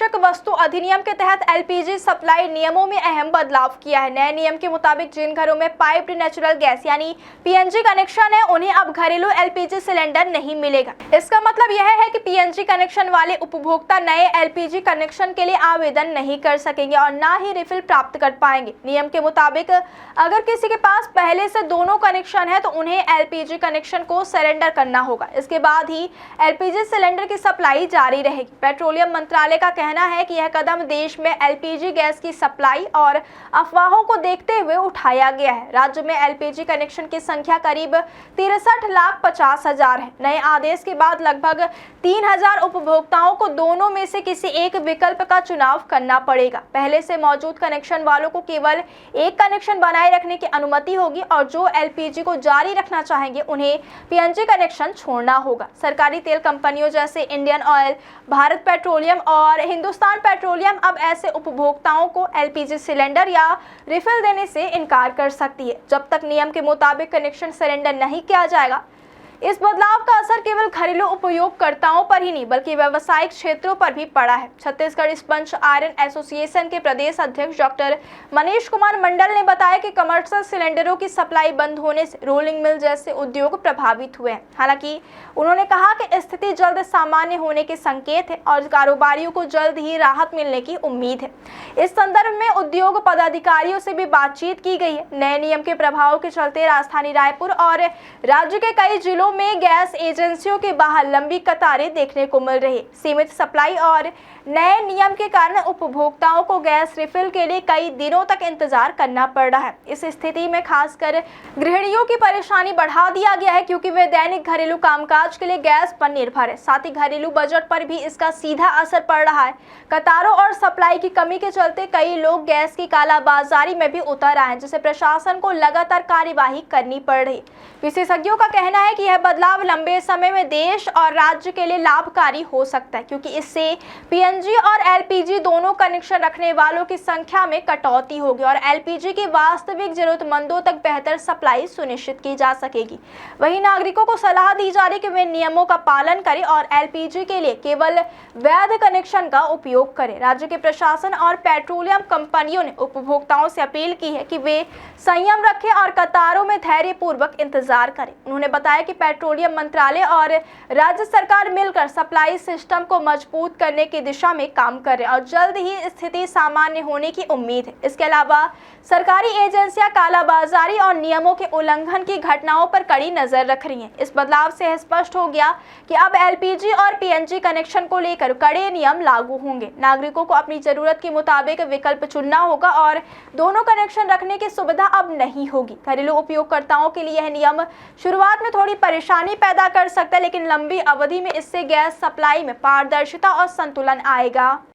आवश्यक वस्तु अधिनियम के तहत एलपीजी सप्लाई नियमों में अहम बदलाव किया है। नए नियम के मुताबिक जिन घरों में पाइप्ड नेचुरल गैस यानी पीएनजी कनेक्शन है, उन्हें अब घरेलू एलपीजी सिलेंडर नहीं मिलेगा। इसका मतलब यह है कि पीएनजी कनेक्शन वाले उपभोक्ता नए एलपीजी कनेक्शन के लिए आवेदन नहीं कर सकेंगे और ना ही रिफिल प्राप्त कर पाएंगे। नियम के मुताबिक अगर किसी के पास पहले से दोनों कनेक्शन है तो उन्हें एलपीजी कनेक्शन को सरेंडर करना होगा। इसके बाद ही एलपीजी सिलेंडर की सप्लाई जारी रहेगी। पेट्रोलियम मंत्रालय का कहना है कि यह कदम देश में एलपीजी गैस की सप्लाई और अफवाहों को देखते हुए उठाया गया है। राज्य में एलपीजी कनेक्शन की संख्या करीब 63,50,000 है। नए आदेश के बाद लगभग 3,000 उपभोक्ताओं को दोनों में से किसी एक विकल्प का चुनाव करना पड़ेगा। पहले से मौजूद कनेक्शन वालों को केवल एक कनेक्शन बनाए रखने की अनुमति होगी और जो एलपीजी को जारी रखना चाहेंगे उन्हें पीएनजी कनेक्शन छोड़ना होगा। सरकारी तेल कंपनियों जैसे इंडियन ऑयल, भारत पेट्रोलियम और हिंदुस्तान पेट्रोलियम अब ऐसे उपभोक्ताओं को एलपीजी सिलेंडर या रिफिल देने से इनकार कर सकती है जब तक नियम के मुताबिक कनेक्शन सरेंडर नहीं किया जाएगा। इस बदलाव का असर केवल घरेलू उपयोगकर्ताओं पर ही नहीं बल्कि व्यावसायिक क्षेत्रों पर भी पड़ा है। छत्तीसगढ़ स्पंज आयरन एसोसिएशन के प्रदेश अध्यक्ष डॉक्टर मनीष कुमार मंडल ने बताया कि कमर्शियल सिलेंडरों की सप्लाई बंद होने से रोलिंग मिल जैसे उद्योग प्रभावित हुए हैं। हालांकि उन्होंने कहा कि स्थिति जल्द सामान्य होने के संकेत है और कारोबारियों को जल्द ही राहत मिलने की उम्मीद है। इस संदर्भ में उद्योग पदाधिकारियों से भी बातचीत की गई है। नए नियम के प्रभाव के चलते राजधानी रायपुर और राज्य के कई जिलों में गैस एजेंसियों के बाहर लंबी कतारें देखने को मिल रही। सीमित सप्लाई और नए नियम के कारण उपभोक्ताओं को गैस रिफिल के लिए कई दिनों तक इंतजार करना पड़ रहा है। इस स्थिति में खासकर गृहिणियों की परेशानी बढ़ा दिया गया है क्योंकि वे दैनिक घरेलू कामकाज के लिए गैस पर निर्भर है। साथ ही घरेलू बजट पर भी इसका सीधा असर पड़ रहा है। कतारों और सप्लाई की कमी के चलते कई लोग गैस की कालाबाजारी में भी उतर आए हैं, जिसे प्रशासन को लगातार कार्यवाही करनी पड़ रही। विशेषज्ञों का कहना है कि यह बदलाव लंबे समय में देश और राज्य के लिए लाभकारी हो सकता है क्योंकि इससे पीएनजी और एलपीजी दोनों कनेक्शन रखने वालों की संख्या में कटौती होगी और एलपीजी की वास्तविक जरूरतमंदों तक बेहतर सप्लाई सुनिश्चित की जा सकेगी। वहीं नागरिकों को सलाह दी जा रही है कि वे नियमों का पालन करें और एलपीजी के लिए केवल वैध कनेक्शन का उपयोग करें। राज्य के प्रशासन और पेट्रोलियम कंपनियों ने उपभोक्ताओं से अपील की है कि वे संयम रखें और कतारों में धैर्यपूर्वक इंतजार करें। उन्होंने बताया कि पेट्रोलियम मंत्रालय और राज्य सरकार मिलकर सप्लाई सिस्टम को मजबूत करने की दिशा में काम कर रहे हैं और जल्द ही स्थिति सामान्य होने की उम्मीद है। इसके अलावा सरकारी एजेंसियां कालाबाजारी और नियमों के उल्लंघन की घटनाओं पर कड़ी नजर रख रही हैं। इस बदलाव से स्पष्ट हो गया कि अब एलपीजी और पीएनजी कनेक्शन को लेकर कड़े नियम लागू होंगे। नागरिकों को अपनी जरूरत के मुताबिक विकल्प चुनना होगा और दोनों कनेक्शन रखने की सुविधा अब नहीं होगी। घरेलू उपयोगकर्ताओं के लिए यह नियम शुरुआत में थोड़ी परेशानी पैदा कर सकता है, लेकिन लंबी अवधि में इससे गैस सप्लाई में पारदर्शिता और संतुलन आएगा।